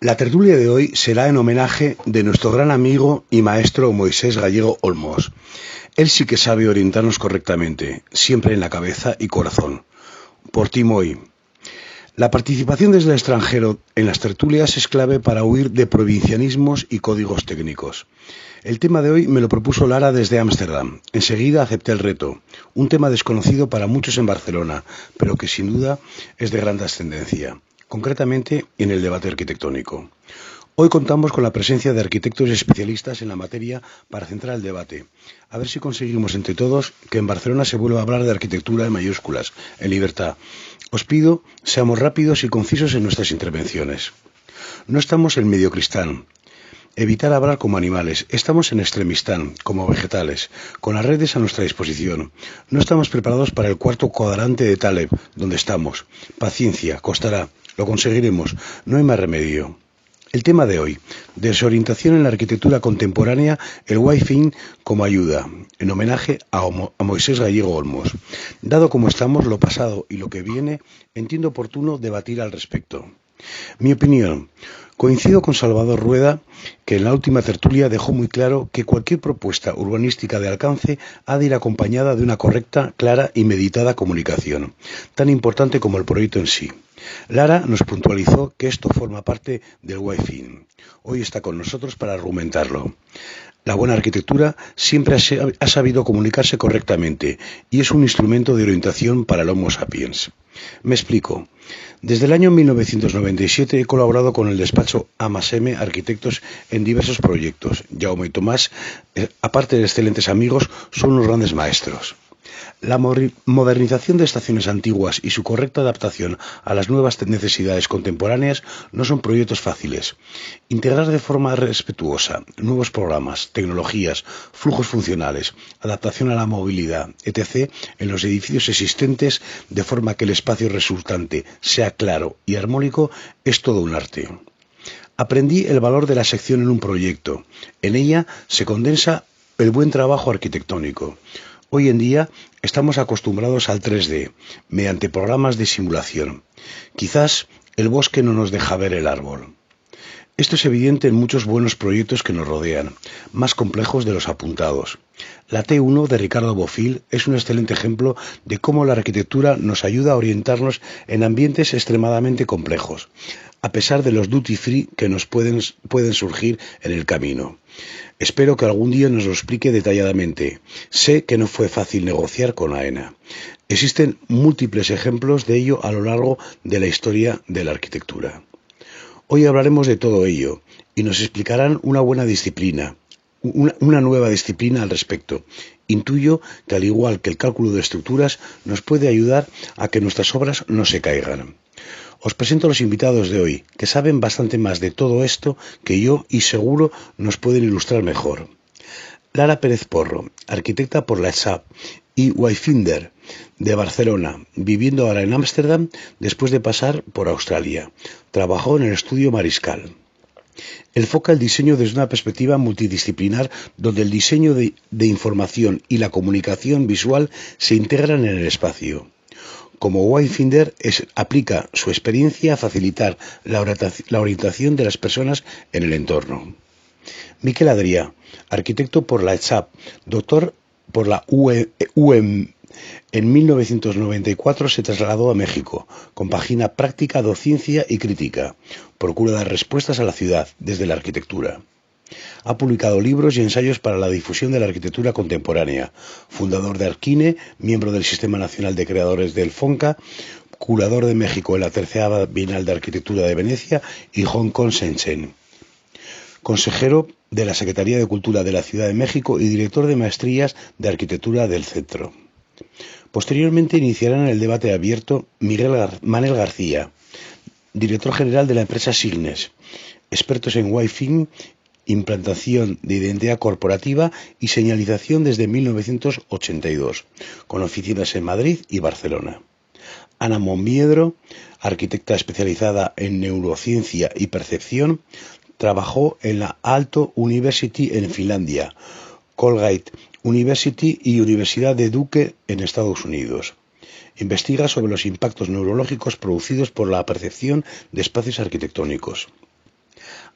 La tertulia de hoy será en homenaje de nuestro gran amigo y maestro Moisés Gallego Olmos. Él sí que sabe orientarnos correctamente, siempre en la cabeza y corazón. Por ti, Moy. La participación desde el extranjero en las tertulias es clave para huir de provincianismos y códigos técnicos. El tema de hoy me lo propuso Lara desde Ámsterdam. Enseguida acepté el reto, un tema desconocido para muchos en Barcelona, pero que sin duda es de gran trascendencia, concretamente en el debate arquitectónico. Hoy contamos con la presencia de arquitectos y especialistas en la materia para centrar el debate. A ver si conseguimos entre todos que en Barcelona se vuelva a hablar de arquitectura en mayúsculas, en libertad. Os pido, seamos rápidos y concisos en nuestras intervenciones. No estamos en Mediocristán. Evitar hablar como animales. Estamos en Extremistán, como vegetales, con las redes a nuestra disposición. No estamos preparados para el cuarto cuadrante de Taleb, donde estamos. Paciencia, costará. Lo conseguiremos. No hay más remedio. El tema de hoy, desorientación en la arquitectura contemporánea, el Wi-Fi como ayuda, en homenaje a Moisés Gallego Olmos. Dado como estamos, lo pasado y lo que viene, entiendo oportuno debatir al respecto. Mi opinión. Coincido con Salvador Rueda, que en la última tertulia dejó muy claro que cualquier propuesta urbanística de alcance ha de ir acompañada de una correcta, clara y meditada comunicación, tan importante como el proyecto en sí. Lara nos puntualizó que esto forma parte del Wi-Fi. Hoy está con nosotros para argumentarlo. La buena arquitectura siempre ha sabido comunicarse correctamente y es un instrumento de orientación para el Homo sapiens. Me explico. Desde el año 1997 he colaborado con el despacho Amasm Arquitectos en diversos proyectos. Jaume y Tomás, aparte de excelentes amigos, son unos grandes maestros. La modernización de estaciones antiguas y su correcta adaptación a las nuevas necesidades contemporáneas no son proyectos fáciles. Integrar de forma respetuosa nuevos programas, tecnologías, flujos funcionales, adaptación a la movilidad, etc., en los edificios existentes de forma que el espacio resultante sea claro y armónico es todo un arte. Aprendí el valor de la sección en un proyecto. En ella se condensa el buen trabajo arquitectónico. Hoy en día estamos acostumbrados al 3D, mediante programas de simulación. Quizás el bosque no nos deja ver el árbol. Esto es evidente en muchos buenos proyectos que nos rodean, más complejos de los apuntados. La T1 de Ricardo Bofill es un excelente ejemplo de cómo la arquitectura nos ayuda a orientarnos en ambientes extremadamente complejos, a pesar de los duty free que nos pueden surgir en el camino. Espero que algún día nos lo explique detalladamente. Sé que no fue fácil negociar con AENA. Existen múltiples ejemplos de ello a lo largo de la historia de la arquitectura. Hoy hablaremos de todo ello y nos explicarán una nueva disciplina al respecto. Intuyo que, al igual que el cálculo de estructuras, nos puede ayudar a que nuestras obras no se caigan. Os presento a los invitados de hoy, que saben bastante más de todo esto que yo y seguro nos pueden ilustrar mejor. Lara Pérez Porro, arquitecta por la ESAP y Wayfinder de Barcelona, viviendo ahora en Ámsterdam después de pasar por Australia. Trabajó en el estudio Mariscal. Enfoca el diseño desde una perspectiva multidisciplinar donde el diseño de información y la comunicación visual se integran en el espacio. Como Wayfinder aplica su experiencia a facilitar la orientación de las personas en el entorno. Miquel Adrià, arquitecto por la ESAP, doctor por la UEM. En 1994 se trasladó a México. Compagina práctica, docencia y crítica. Procura dar respuestas a la ciudad desde la arquitectura. Ha publicado libros y ensayos para la difusión de la arquitectura contemporánea. Fundador de Arquine, miembro del Sistema Nacional de Creadores del FONCA, curador de México en la 13ª Bienal de Arquitectura de Venecia y Hong Kong Shenzhen. Consejero de la Secretaría de Cultura de la Ciudad de México y director de maestrías de arquitectura del Centro. Posteriormente iniciarán el debate abierto Manel García, director general de la empresa Signes, expertos en Wi-Fi, implantación de identidad corporativa y señalización desde 1982, con oficinas en Madrid y Barcelona. Ana Monviedro, arquitecta especializada en neurociencia y percepción, trabajó en la Aalto University en Finlandia, Colgate University y Universidad de Duke en Estados Unidos. Investiga sobre los impactos neurológicos producidos por la percepción de espacios arquitectónicos.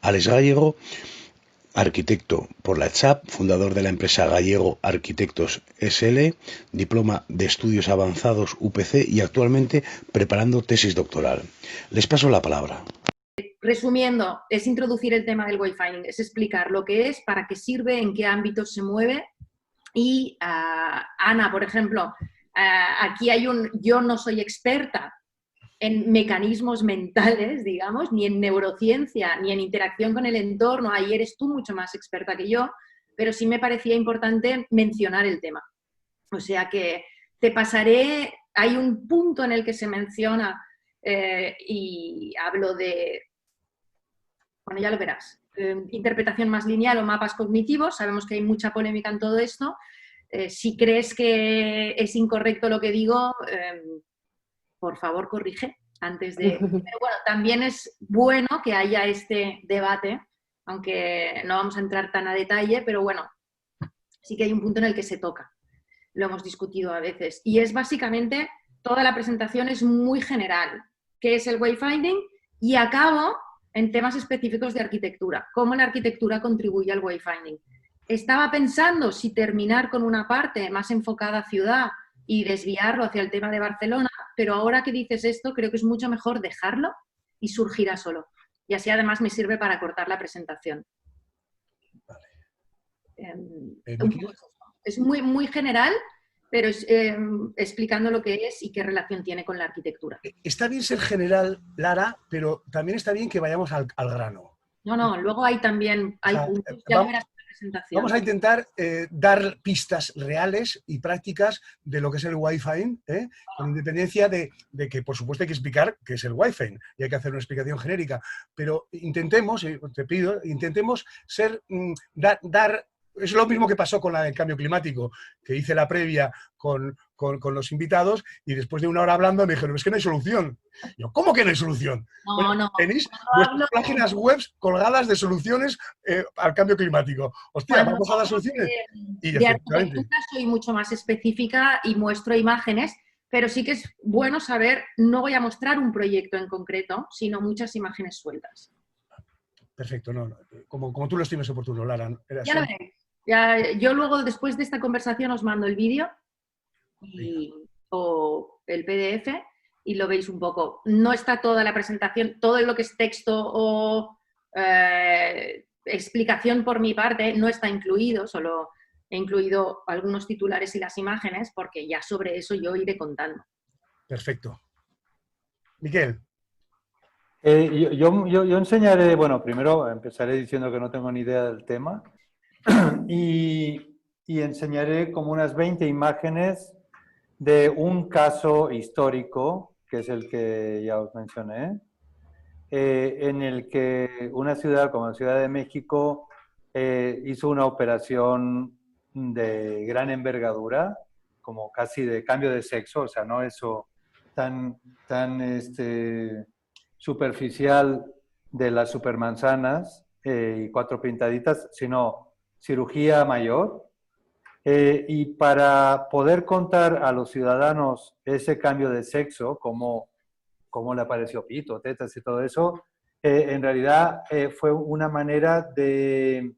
Alex Gallego, arquitecto por la CHAP, fundador de la empresa Gallego Arquitectos SL, diploma de estudios avanzados UPC y actualmente preparando tesis doctoral. Les paso la palabra. Resumiendo, es introducir el tema del wayfinding, es explicar lo que es, para qué sirve, en qué ámbitos se mueve. Y Ana, por ejemplo, aquí hay yo no soy experta en mecanismos mentales, digamos, ni en neurociencia, ni en interacción con el entorno. Ahí eres tú mucho más experta que yo, pero sí me parecía importante mencionar el tema. O sea que te pasaré, hay un punto en el que se menciona y hablo de, bueno, ya lo verás, interpretación más lineal o mapas cognitivos. Sabemos que hay mucha polémica en todo esto. Si crees que es incorrecto lo que digo, por favor corrige antes de... Pero bueno, también es bueno que haya este debate, aunque no vamos a entrar tan a detalle, pero bueno, sí que hay un punto en el que se toca. Lo hemos discutido a veces. Y es básicamente, toda la presentación es muy general. ¿Qué es el wayfinding? Y acabo en temas específicos de arquitectura. ¿Cómo la arquitectura contribuye al wayfinding? Estaba pensando si terminar con una parte más enfocada a ciudad y desviarlo hacia el tema de Barcelona, pero ahora que dices esto, creo que es mucho mejor dejarlo y surgirá solo. Y así además me sirve para cortar la presentación. Es muy, muy general, pero es, explicando lo que es y qué relación tiene con la arquitectura. Está bien ser general, Lara, pero también está bien que vayamos al grano. No, luego hay también, hay puntos, ya verás en la presentación. Vamos a intentar dar pistas reales y prácticas de lo que es el Wi-Fi, con independencia de que, por supuesto, hay que explicar qué es el Wi-Fi y hay que hacer una explicación genérica, pero intentemos, te pido, intentemos ser, dar... Es lo mismo que pasó con la del cambio climático, que hice la previa con los invitados y después de una hora hablando me dijeron, es que no hay solución. Yo, ¿cómo que no hay solución? No, bueno, no. tenéis vuestras páginas web colgadas de soluciones al cambio climático. Hostia, vamos a dar soluciones. De arquitectura soy mucho más específica y muestro imágenes, pero sí que es bueno saber, no voy a mostrar un proyecto en concreto, sino muchas imágenes sueltas. Perfecto, no, como tú lo estimes oportuno, Lara. Ya lo veréis. Yo luego, después de esta conversación, os mando el vídeo o el PDF y lo veis un poco. No está toda la presentación, todo lo que es texto o explicación por mi parte no está incluido, solo he incluido algunos titulares y las imágenes, porque ya sobre eso yo iré contando. Perfecto. Miquel. Yo enseñaré, bueno, primero empezaré diciendo que no tengo ni idea del tema y enseñaré como unas 20 imágenes de un caso histórico, que es el que ya os mencioné, en el que una ciudad como la Ciudad de México hizo una operación de gran envergadura, como casi de cambio de sexo, o sea, no eso tan superficial de las supermanzanas y 4 pintaditas, sino cirugía mayor. Y para poder contar a los ciudadanos ese cambio de sexo, cómo le apareció pito, tetas y todo eso, en realidad fue una manera de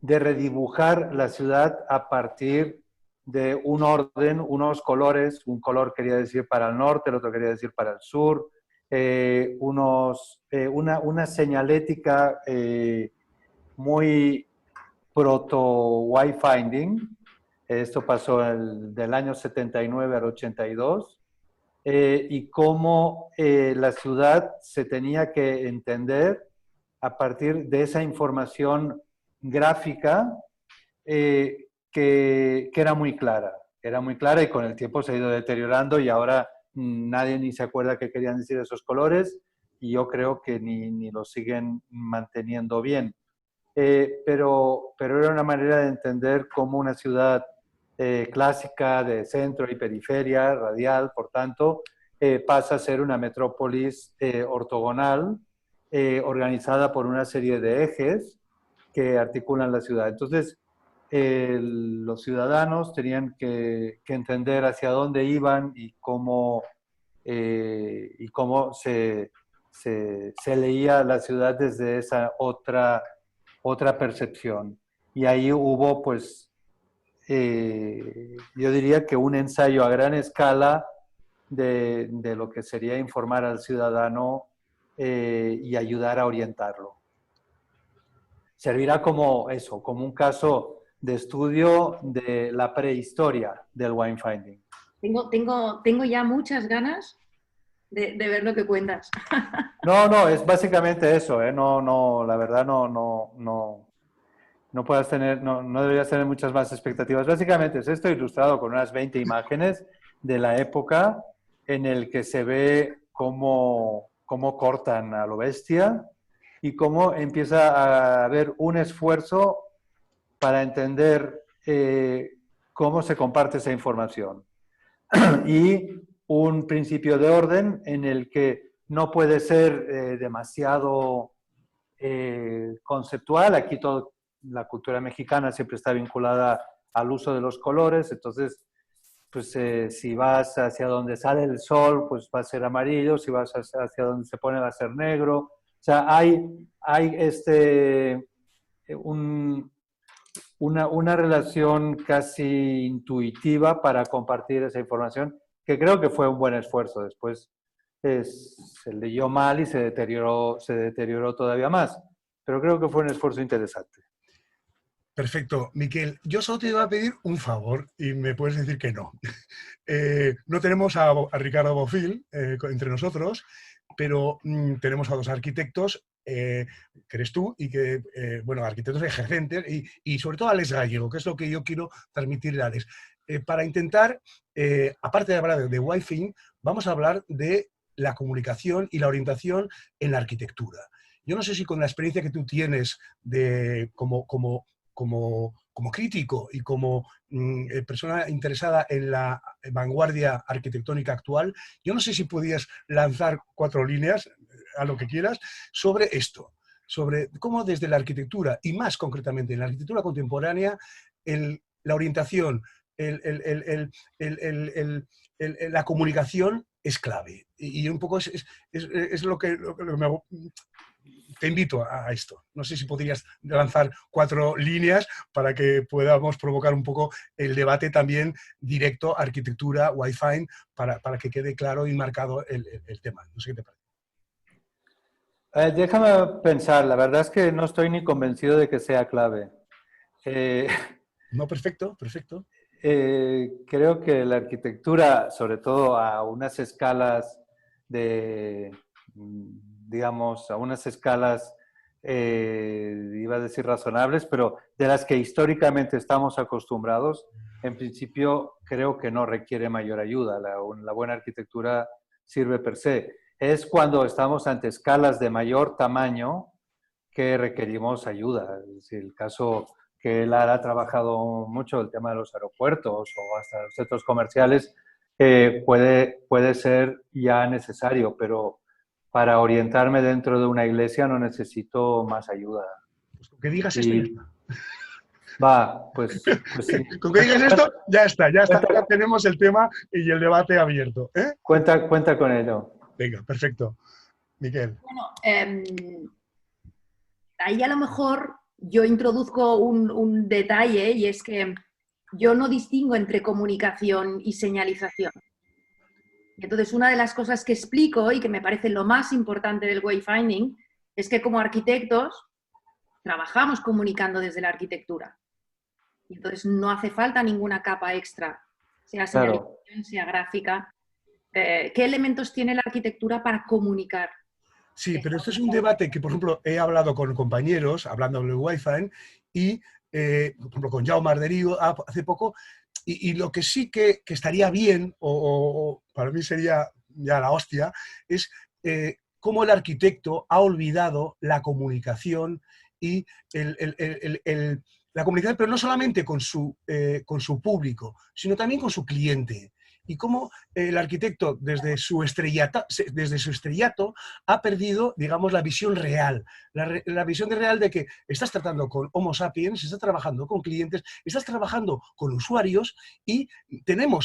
redibujar la ciudad a partir de un orden, unos colores. Un color quería decir para el norte, el otro quería decir para el sur, una señalética muy proto-wayfinding. Esto pasó del año 79 al 82, y cómo la ciudad se tenía que entender a partir de esa información gráfica que era muy clara. Era muy clara y con el tiempo se ha ido deteriorando y ahora nadie ni se acuerda qué querían decir esos colores y yo creo que ni lo siguen manteniendo bien. Pero era una manera de entender cómo una ciudad clásica de centro y periferia, radial, por tanto, pasa a ser una metrópolis ortogonal, organizada por una serie de ejes que articulan la ciudad. Entonces, los ciudadanos tenían que entender hacia dónde iban y cómo y cómo se leía la ciudad desde esa otra percepción. Y ahí hubo, pues, yo diría que un ensayo a gran escala de lo que sería informar al ciudadano y ayudar a orientarlo. Servirá como eso, como un caso de estudio de la prehistoria del wine finding. Tengo ya muchas ganas de ver lo que cuentas. No, es básicamente eso, ¿eh? No, la verdad no puedas tener, no deberías tener muchas más expectativas. Básicamente es esto ilustrado con unas 20 imágenes de la época en el que se ve cómo cortan a lo bestia y cómo empieza a haber un esfuerzo para entender cómo se comparte esa información. Y un principio de orden en el que no puede ser demasiado conceptual. Aquí la cultura mexicana siempre está vinculada al uso de los colores, entonces pues si vas hacia donde sale el sol, pues va a ser amarillo, si vas hacia donde se pone va a ser negro. O sea, hay una relación casi intuitiva para compartir esa información, que creo que fue un buen esfuerzo. Después se leyó mal y se deterioró todavía más, pero creo que fue un esfuerzo interesante. Perfecto. Miquel, yo solo te iba a pedir un favor y me puedes decir que no. No tenemos a Ricardo Bofill entre nosotros, pero tenemos a dos arquitectos, que eres tú, y que, bueno, arquitectos ejercentes, y sobre todo a Alex Gallego, que es lo que yo quiero transmitirle a Alex. Para intentar, aparte de hablar de Wi-Fi, vamos a hablar de la comunicación y la orientación en la arquitectura. Yo no sé si con la experiencia que tú tienes como crítico y como persona interesada en la vanguardia arquitectónica actual, yo no sé si podías lanzar 4 líneas, a lo que quieras, sobre esto, sobre cómo desde la arquitectura, y más concretamente en la arquitectura contemporánea, la orientación, la comunicación es clave. Y un poco es lo que te invito a esto. No sé si podrías lanzar 4 líneas para que podamos provocar un poco el debate también directo, arquitectura, Wi-Fi, para que quede claro y marcado el tema. No sé qué te parece. Déjame pensar, la verdad es que no estoy ni convencido de que sea clave. No, perfecto. Creo que la arquitectura, sobre todo a unas escalas digamos, a unas escalas, iba a decir razonables, pero de las que históricamente estamos acostumbrados, en principio creo que no requiere mayor ayuda. La buena arquitectura sirve per se. Es cuando estamos ante escalas de mayor tamaño que requerimos ayuda. Es decir, el caso que Lara ha trabajado mucho, el tema de los aeropuertos o hasta los centros comerciales, puede ser ya necesario, pero para orientarme dentro de una iglesia no necesito más ayuda. Pues con que digas esto ya está. Va, pues sí. Con que digas esto, ya está. Ya tenemos el tema y el debate abierto. Cuenta con ello. Venga, perfecto. Miquel. Bueno, ahí a lo mejor yo introduzco un detalle, y es que yo no distingo entre comunicación y señalización. Entonces, una de las cosas que explico y que me parece lo más importante del wayfinding es que como arquitectos trabajamos comunicando desde la arquitectura. Y entonces no hace falta ninguna capa extra, sea señalización, sea gráfica. ¿Qué elementos tiene la arquitectura para comunicar? Sí, pero esto es un debate que, por ejemplo, he hablado con compañeros, hablando del Wi-Fi, y, por ejemplo, con Jaume Arderigo hace poco, y lo que sí que estaría bien, o para mí sería ya la hostia, es cómo el arquitecto ha olvidado la comunicación y la comunicación, pero no solamente con su público, sino también con su cliente. Y cómo el arquitecto, desde su estrellato, ha perdido, digamos, la visión real. La visión real de que estás tratando con Homo sapiens, estás trabajando con clientes, estás trabajando con usuarios y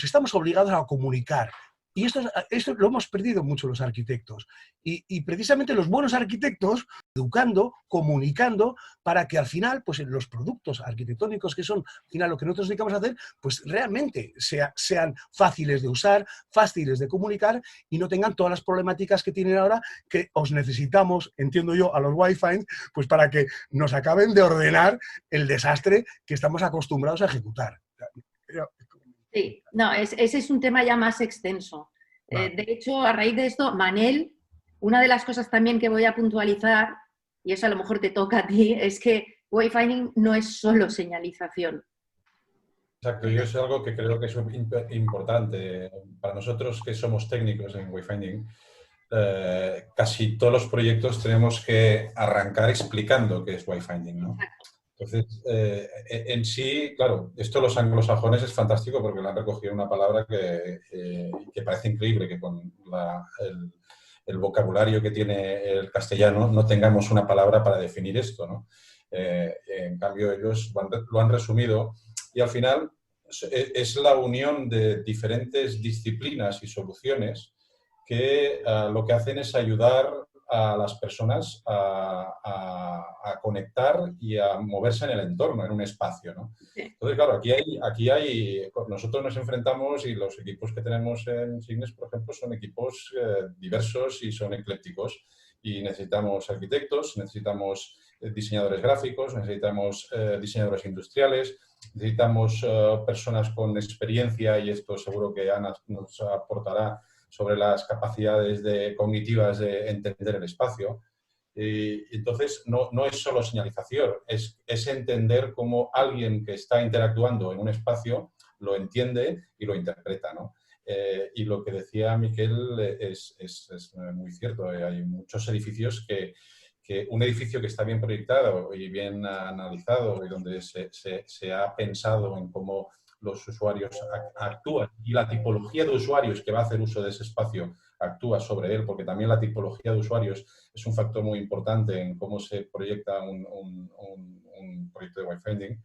estamos obligados a comunicar. Y esto lo hemos perdido mucho los arquitectos. Y precisamente los buenos arquitectos, educando, comunicando, para que al final, pues los productos arquitectónicos, que son al final lo que nosotros dedicamos a hacer, pues realmente sean fáciles de usar, fáciles de comunicar y no tengan todas las problemáticas que tienen ahora, que os necesitamos, entiendo yo, a los Wi-Fi, pues para que nos acaben de ordenar el desastre que estamos acostumbrados a ejecutar. Sí, no, ese es un tema ya más extenso. Vale. De hecho, a raíz de esto, Manel, una de las cosas también que voy a puntualizar, y eso a lo mejor te toca a ti, es que wayfinding no es solo señalización. Exacto, y es algo que creo que es importante. Para nosotros que somos técnicos en wayfinding, casi todos los proyectos tenemos que arrancar explicando qué es wayfinding, ¿no? Entonces, en sí, claro, esto los anglosajones es fantástico porque le han recogido una palabra que parece increíble, que con el vocabulario que tiene el castellano no tengamos una palabra para definir esto, ¿no? En cambio, ellos lo han resumido y al final es la unión de diferentes disciplinas y soluciones que lo que hacen es ayudar a las personas a conectar y a moverse en el entorno, en un espacio, ¿no? Entonces, claro, nosotros nos enfrentamos y los equipos que tenemos en Signes, por ejemplo, son equipos diversos y son eclécticos y necesitamos arquitectos, necesitamos diseñadores gráficos, necesitamos diseñadores industriales, necesitamos personas con experiencia y esto seguro que Ana nos aportará sobre las capacidades cognitivas de entender el espacio. Y entonces, no es solo señalización, es entender cómo alguien que está interactuando en un espacio lo entiende y lo interpreta, ¿no? Y lo que decía Miquel es muy cierto. Hay muchos edificios que un edificio que está bien proyectado y bien analizado y donde se ha pensado en cómo los usuarios actúan y la tipología de usuarios que va a hacer uso de ese espacio actúa sobre él, porque también la tipología de usuarios es un factor muy importante en cómo se proyecta un proyecto de wayfinding.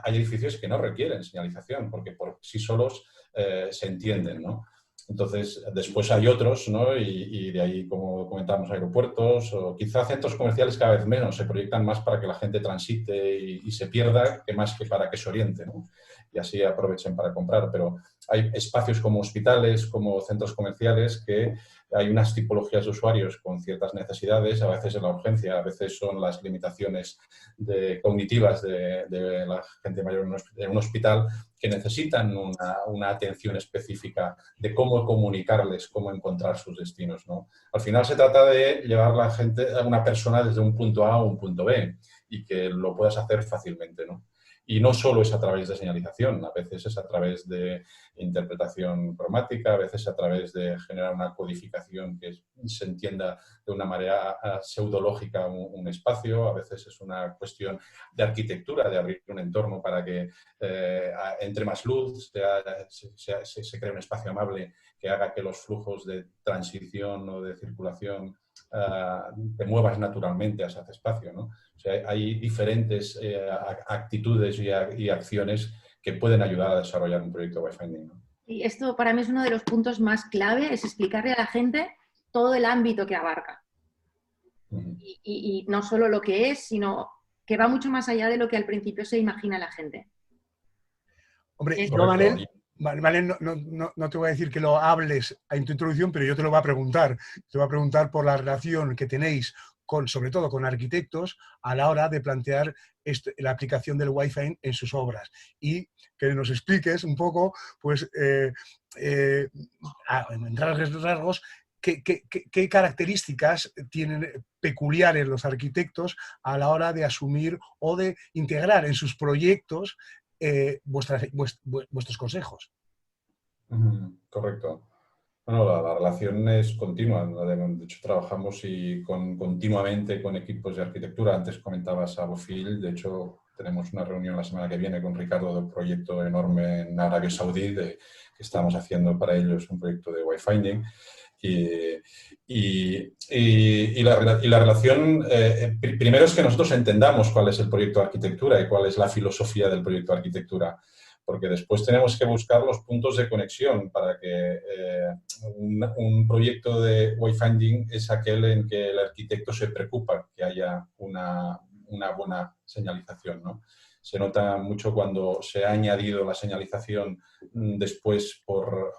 Hay edificios que no requieren señalización porque por sí solos se entienden, ¿no? Entonces, después hay otros, ¿no? Y de ahí, como comentábamos, aeropuertos o quizá centros comerciales cada vez menos, se proyectan más para que la gente transite y se pierda que más que para que se oriente, ¿no? Y así aprovechen para comprar. Pero hay espacios como hospitales, como centros comerciales, que hay unas tipologías de usuarios con ciertas necesidades, a veces en la urgencia, a veces son las limitaciones cognitivas de la gente mayor en un hospital, que necesitan una atención específica de cómo comunicarles, cómo encontrar sus destinos, ¿no? Al final se trata de llevar a una persona desde un punto A a un punto B y que lo puedas hacer fácilmente, ¿no? Y no solo es a través de señalización, a veces es a través de interpretación cromática, a veces a través de generar una codificación que se entienda de una manera pseudológica un espacio, a veces es una cuestión de arquitectura, de abrir un entorno para que entre más luz, se cree un espacio amable que haga que los flujos de transición o de circulación te muevas naturalmente a ese espacio, ¿no? O sea, hay diferentes actitudes y acciones que pueden ayudar a desarrollar un proyecto de wayfinding, ¿no? Y esto para mí es uno de los puntos más clave, es explicarle a la gente todo el ámbito que abarca. Y no solo lo que es, sino que va mucho más allá de lo que al principio se imagina la gente. Hombre, yo, Manel, no te voy a decir que lo hables en tu introducción, pero yo te lo voy a preguntar. Te voy a preguntar por la relación que tenéis, sobre todo con arquitectos, a la hora de plantear la aplicación del Wi-Fi en sus obras. Y que nos expliques un poco, pues, en rasgos, ¿qué características tienen peculiares los arquitectos a la hora de asumir o de integrar en sus proyectos vuestros consejos? Correcto. Bueno, la relación es continua. De hecho, trabajamos continuamente con equipos de arquitectura. Antes comentabas a Bofil. De hecho, tenemos una reunión la semana que viene con Ricardo de un proyecto enorme en Arabia Saudí que estamos haciendo para ellos, un proyecto de wayfinding. Y la relación, primero es que nosotros entendamos cuál es el proyecto de arquitectura y cuál es la filosofía del proyecto de arquitectura. porque después tenemos que buscar los puntos de conexión para que un proyecto de wayfinding es aquel en que el arquitecto se preocupa que haya una buena señalización, ¿no? Se nota mucho cuando se ha añadido la señalización después por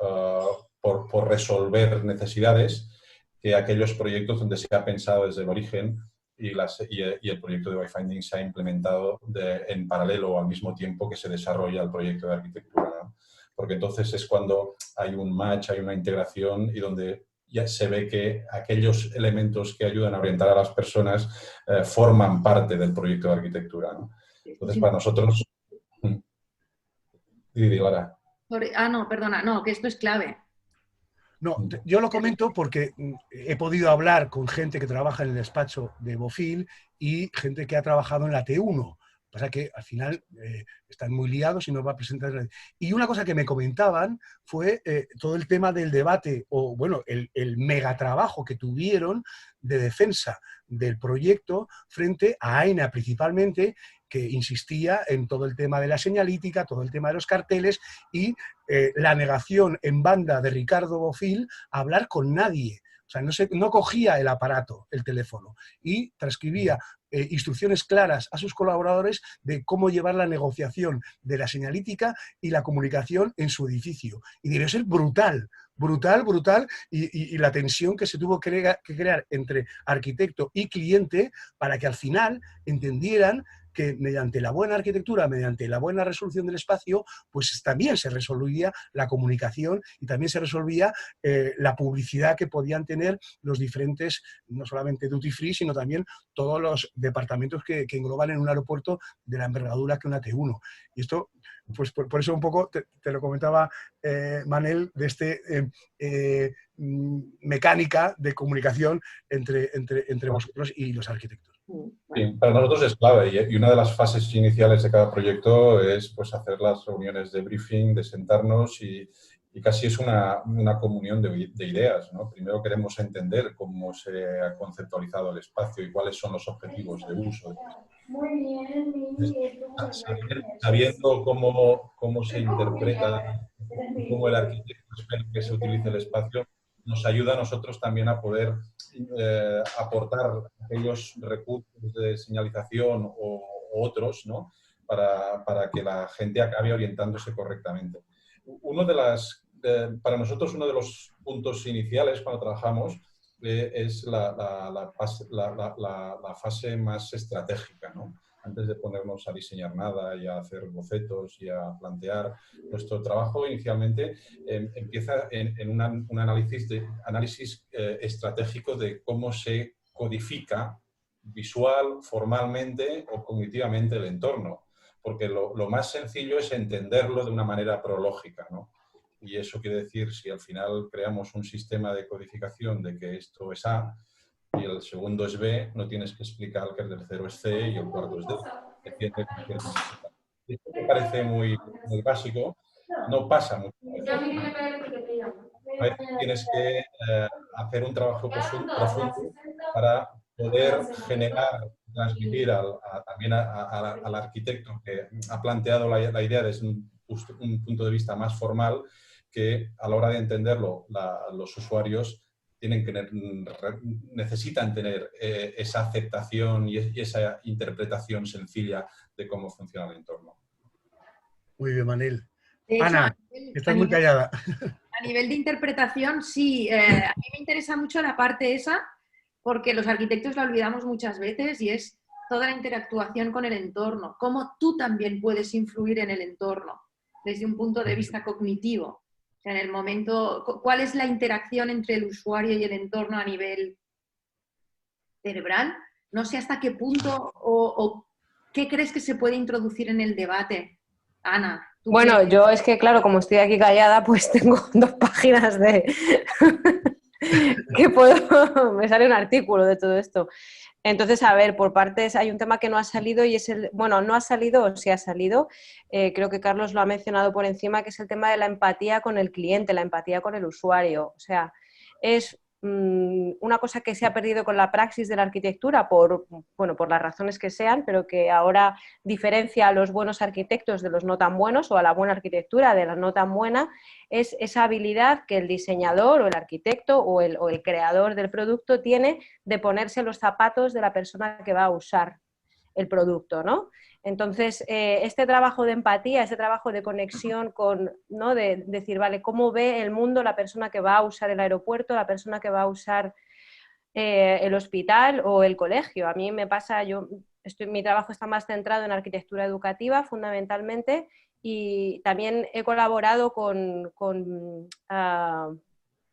resolver necesidades, que aquellos proyectos donde se ha pensado desde el origen y el proyecto de wayfinding se ha implementado en paralelo o al mismo tiempo que se desarrolla el proyecto de arquitectura, ¿no? Porque entonces es cuando hay un match, hay una integración y donde ya se ve que aquellos elementos que ayudan a orientar a las personas forman parte del proyecto de arquitectura, ¿no? Entonces, para nosotros... Lara. No, perdona, no, que esto es clave. No, yo lo comento porque he podido hablar con gente que trabaja en el despacho de Bofil y gente que ha trabajado en la T1. Pasa que al final están muy liados y no va a presentar. Y una cosa que me comentaban fue todo el tema del debate, o bueno, el megatrabajo que tuvieron de defensa del proyecto frente a AENA principalmente, que insistía en todo el tema de la señalítica, todo el tema de los carteles y la negación en banda de Ricardo Bofil a hablar con nadie. O sea, no cogía el aparato, el teléfono, y transcribía instrucciones claras a sus colaboradores de cómo llevar la negociación de la señalítica y la comunicación en su edificio. Y debió ser brutal, y la tensión que se tuvo que crear entre arquitecto y cliente para que al final entendieran que mediante la buena arquitectura, mediante la buena resolución del espacio, pues también se resolvía la comunicación y también se resolvía la publicidad que podían tener los diferentes, no solamente duty free, sino también todos los departamentos que engloban en un aeropuerto de la envergadura que una T1. Y esto, pues por eso un poco te lo comentaba Manel, de mecánica de comunicación entre vosotros y los arquitectos. Sí, para nosotros es clave y una de las fases iniciales de cada proyecto es pues, hacer las reuniones de briefing, de sentarnos y casi es una comunión de ideas, ¿no? Primero queremos entender cómo se ha conceptualizado el espacio y cuáles son los objetivos de uso. Sabiendo cómo se interpreta, cómo el arquitecto espera que se utilice el espacio, nos ayuda a nosotros también a poder aportar aquellos recursos de señalización o otros, ¿no? para que la gente acabe orientándose correctamente. Para nosotros uno de los puntos iniciales cuando trabajamos es la fase más estratégica, ¿no? Antes de ponernos a diseñar nada y a hacer bocetos y a plantear, nuestro trabajo inicialmente empieza en un análisis estratégico de cómo se codifica visual, formalmente o cognitivamente el entorno. Porque lo más sencillo es entenderlo de una manera prológica, ¿no? Y eso quiere decir, si al final creamos un sistema de codificación de que esto es A, y el segundo es B, no tienes que explicar que el tercero es C y el cuarto es D. Esto que parece muy básico, no pasa mucho. A veces tienes que hacer un trabajo profundo para poder generar, transmitir también al arquitecto que ha planteado la idea desde un punto de vista más formal, que a la hora de entenderlo los usuarios necesitan tener esa aceptación y esa interpretación sencilla de cómo funciona el entorno. Muy bien, Manel. De hecho, Ana, estás muy callada. A nivel de interpretación, sí. A mí me interesa mucho la parte esa, porque los arquitectos la olvidamos muchas veces, y es toda la interactuación con el entorno. Cómo tú también puedes influir en el entorno desde un punto de vista cognitivo. O sea, en el momento, ¿cuál es la interacción entre el usuario y el entorno a nivel cerebral? No sé hasta qué punto o qué crees que se puede introducir en el debate, Ana. Bueno, yo es que, claro, como estoy aquí callada, pues tengo 2 páginas de... que puedo... me sale un artículo de todo esto. Entonces, a ver, por partes hay un tema que no ha salido y es el... Bueno, no ha salido o sí ha salido. Creo que Carlos lo ha mencionado por encima, que es el tema de la empatía con el cliente, la empatía con el usuario. O sea, es una cosa que se ha perdido con la praxis de la arquitectura por las razones que sean, pero que ahora diferencia a los buenos arquitectos de los no tan buenos, o a la buena arquitectura de la no tan buena, es esa habilidad que el diseñador o el arquitecto o el creador del producto tiene de ponerse los zapatos de la persona que va a usar el producto, ¿no? Entonces, este trabajo de empatía, este trabajo de conexión con, ¿no? De decir, vale, ¿cómo ve el mundo la persona que va a usar el aeropuerto, la persona que va a usar el hospital o el colegio? A mí me pasa, mi trabajo está más centrado en arquitectura educativa, fundamentalmente, y también he colaborado con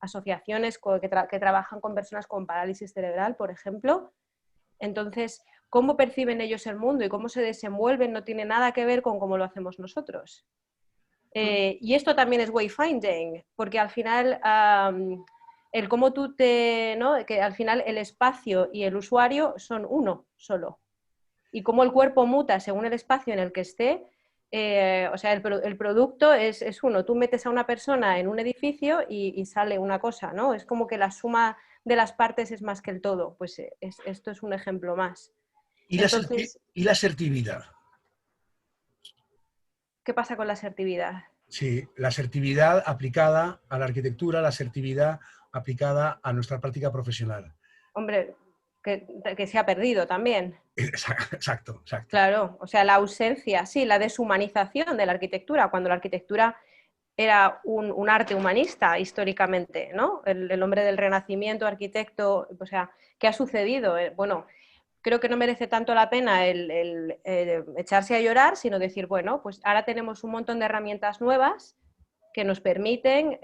asociaciones que trabajan con personas con parálisis cerebral, por ejemplo. Entonces, cómo perciben ellos el mundo y cómo se desenvuelven no tiene nada que ver con cómo lo hacemos nosotros. Y esto también es wayfinding, porque al final el cómo tú ¿no? Que al final el espacio y el usuario son uno solo. Y cómo el cuerpo muta según el espacio en el que esté, o sea, el producto es uno. Tú metes a una persona en un edificio y sale una cosa, ¿no? Es como que la suma de las partes es más que el todo. Pues esto es un ejemplo más. ¿Y Entonces, la asertividad? ¿qué pasa con la asertividad? Sí, la asertividad aplicada a la arquitectura, la asertividad aplicada a nuestra práctica profesional. Hombre, que se ha perdido también. Exacto. Claro, o sea, la ausencia, sí, la deshumanización de la arquitectura, cuando la arquitectura era un arte humanista históricamente, ¿no? El hombre del Renacimiento, arquitecto, o sea, ¿qué ha sucedido? Bueno, creo que no merece tanto la pena el echarse a llorar, sino decir, bueno, pues ahora tenemos un montón de herramientas nuevas que nos permiten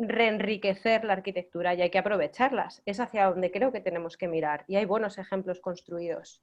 reenriquecer la arquitectura y hay que aprovecharlas. Es hacia donde creo que tenemos que mirar y hay buenos ejemplos construidos.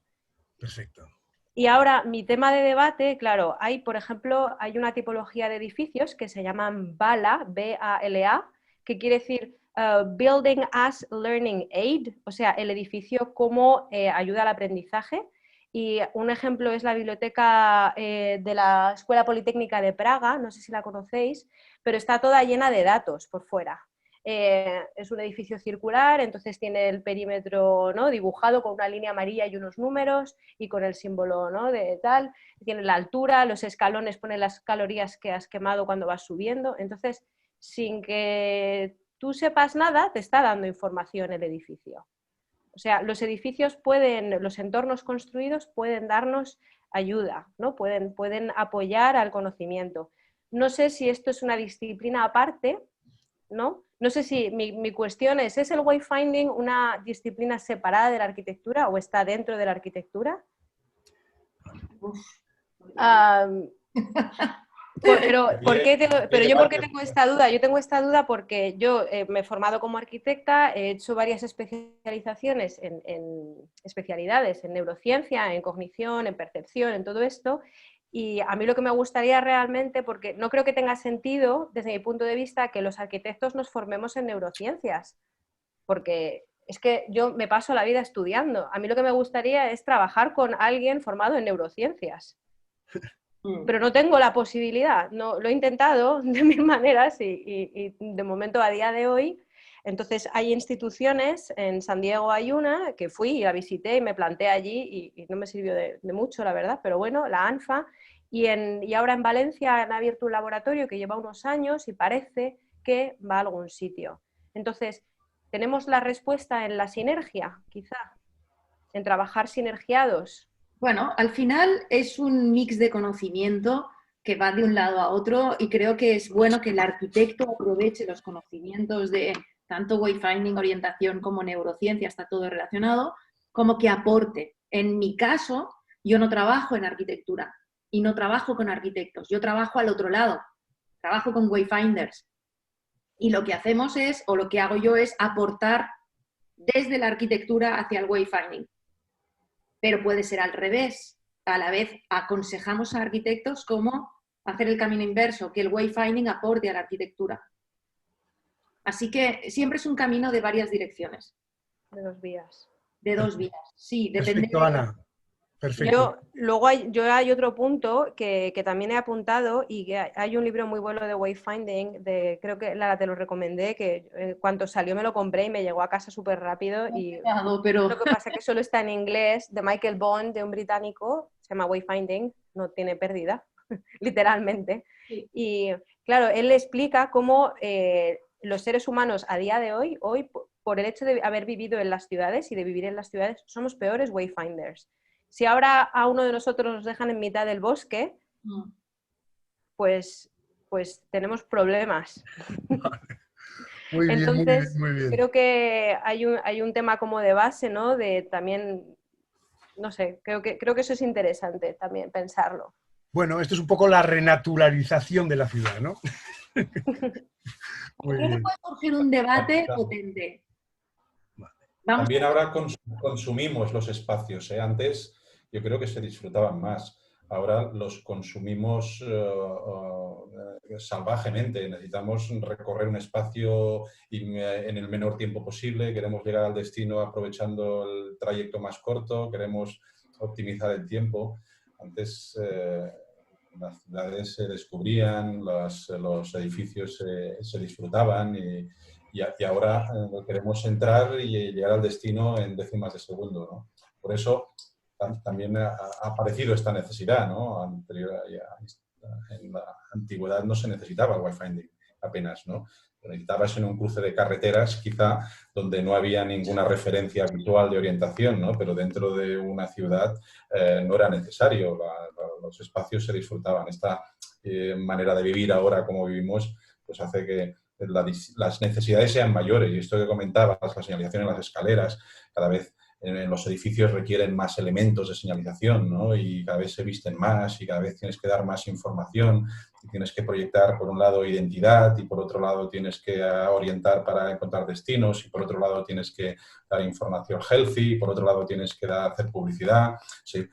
Perfecto. Y ahora, mi tema de debate, claro, por ejemplo, hay una tipología de edificios que se llaman BALA, B-A-L-A, que quiere decir Building as Learning Aid, o sea, el edificio como ayuda al aprendizaje. Y un ejemplo es la biblioteca de la Escuela Politécnica de Praga, no sé si la conocéis, pero está toda llena de datos por fuera. Es un edificio circular, entonces tiene el perímetro, ¿no? Dibujado con una línea amarilla y unos números y con el símbolo, ¿no? de tal, tiene la altura, los escalones, pone las calorías que has quemado cuando vas subiendo, entonces sin que tú sepas nada te está dando información el edificio. O sea, los edificios los entornos construidos pueden darnos ayuda, ¿no? Pueden apoyar al conocimiento. No sé si esto es una disciplina aparte, ¿no? No sé si mi cuestión es el wayfinding una disciplina separada de la arquitectura o está dentro de la arquitectura? Pero yo ¿por qué tengo esta duda? Yo tengo esta duda porque yo me he formado como arquitecta, he hecho varias especializaciones en especialidades en neurociencia, en cognición, en percepción, en todo esto. Y a mí lo que me gustaría realmente, porque no creo que tenga sentido, desde mi punto de vista, que los arquitectos nos formemos en neurociencias, porque es que yo me paso la vida estudiando. A mí lo que me gustaría es trabajar con alguien formado en neurociencias. Pero no tengo la posibilidad, no, lo he intentado de mil maneras y de momento a día de hoy. Entonces hay instituciones, en San Diego hay una, que fui y la visité y me planté allí y no me sirvió de mucho, la verdad, pero bueno, la ANFA, y ahora en Valencia han abierto un laboratorio que lleva unos años y parece que va a algún sitio. Entonces, tenemos la respuesta en la sinergia, quizá, en trabajar sinergiados. Bueno, al final es un mix de conocimiento que va de un lado a otro y creo que es bueno que el arquitecto aproveche los conocimientos de tanto wayfinding, orientación como neurociencia, está todo relacionado, como que aporte. En mi caso, yo no trabajo en arquitectura y no trabajo con arquitectos, yo trabajo al otro lado, trabajo con wayfinders. Y lo que hacemos o lo que hago yo es aportar desde la arquitectura hacia el wayfinding. Pero puede ser al revés. A la vez aconsejamos a arquitectos cómo hacer el camino inverso, que el wayfinding aporte a la arquitectura. Así que siempre es un camino de varias direcciones. De 2 vías. De 2 vías, sí. Depende. Perfecto, Ana. Perfecto. Luego hay otro punto que también he apuntado y que hay un libro muy bueno de wayfinding, creo que Lara te lo recomendé, que en cuanto salió me lo compré y me llegó a casa súper rápido. Y pero... lo que pasa es que solo está en inglés, de Michael Bond, de un británico, se llama Wayfinding, no tiene pérdida, literalmente. Sí. Y claro, él explica cómo los seres humanos a día de hoy, por el hecho de haber vivido en las ciudades y de vivir en las ciudades, somos peores wayfinders. Si ahora a uno de nosotros nos dejan en mitad del bosque, pues tenemos problemas. Vale. Muy bien, Entonces, muy bien. creo que hay un tema como de base, ¿no? De también, no sé, creo que eso es interesante también pensarlo. Bueno, esto es un poco la renaturalización de la ciudad, ¿no? Muy Creo que bien. puede surgir un debate potente. Vamos También ahora consumimos los espacios, ¿eh? Antes yo creo que se disfrutaban más. Ahora los consumimos salvajemente. Necesitamos recorrer un espacio en el menor tiempo posible. Queremos llegar al destino aprovechando el trayecto más corto. Queremos optimizar el tiempo. Antes las ciudades se descubrían, los edificios se disfrutaban y ahora queremos entrar y llegar al destino en décimas de segundo, ¿no? Por eso también ha aparecido esta necesidad, ¿no? En la antigüedad no se necesitaba el wayfinding apenas, ¿no? Lo necesitabas en un cruce de carreteras, quizá, donde no había ninguna referencia habitual de orientación, ¿no? Pero dentro de una ciudad no era necesario, los espacios se disfrutaban. Esta manera de vivir ahora como vivimos, pues hace que las necesidades sean mayores. Y esto que comentabas, la señalización en las escaleras, cada vez en los edificios requieren más elementos de señalización, ¿no? Y cada vez se visten más y cada vez tienes que dar más información y tienes que proyectar, por un lado, identidad y por otro lado tienes que orientar para encontrar destinos y por otro lado tienes que dar información healthy y por otro lado tienes que hacer publicidad. Sí,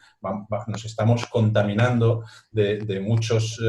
nos estamos contaminando de muchos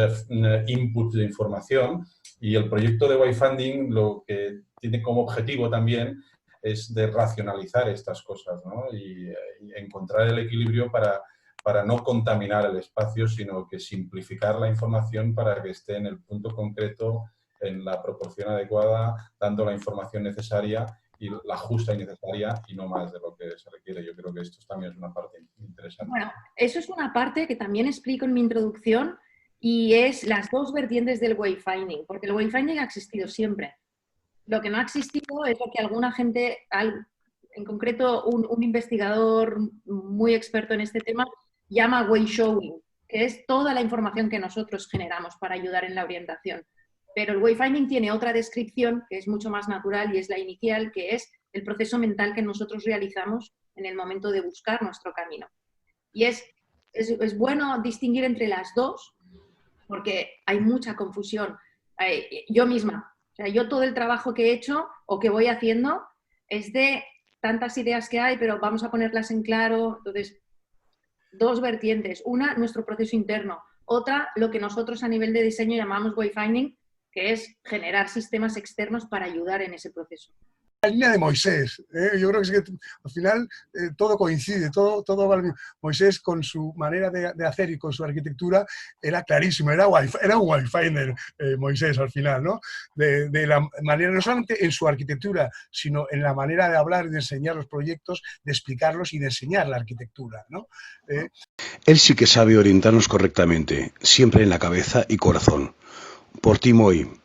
inputs de información y el proyecto de wayfinding lo que tiene como objetivo también es de racionalizar estas cosas, ¿no? Y encontrar el equilibrio para no contaminar el espacio, sino que simplificar la información para que esté en el punto concreto, en la proporción adecuada, dando la información necesaria y la justa y necesaria y no más de lo que se requiere. Yo creo que esto también es una parte interesante. Bueno, eso es una parte que también explico en mi introducción y es las dos vertientes del wayfinding, porque el wayfinding ha existido siempre. Lo que no ha existido es lo que alguna gente, en concreto un investigador muy experto en este tema, llama wayshowing, que es toda la información que nosotros generamos para ayudar en la orientación. Pero el wayfinding tiene otra descripción que es mucho más natural y es la inicial, que es el proceso mental que nosotros realizamos en el momento de buscar nuestro camino. Y es bueno distinguir entre las dos porque hay mucha confusión. Yo misma, o sea, yo todo el trabajo que he hecho o que voy haciendo es de tantas ideas que hay, pero vamos a ponerlas en claro. Entonces, dos vertientes. Una, nuestro proceso interno. Otra, lo que nosotros a nivel de diseño llamamos wayfinding, que es generar sistemas externos para ayudar en ese proceso. La línea de Moisés, yo creo que, es que al final todo coincide, todo va. Moisés con su manera de hacer y con su arquitectura era clarísimo, era un wayfinder Moisés al final, ¿no? De la manera, no solamente en su arquitectura, sino en la manera de hablar y de enseñar los proyectos, de explicarlos y de enseñar la arquitectura, ¿no? Él sí que sabe orientarnos correctamente, siempre en la cabeza y corazón. Por ti, Moy,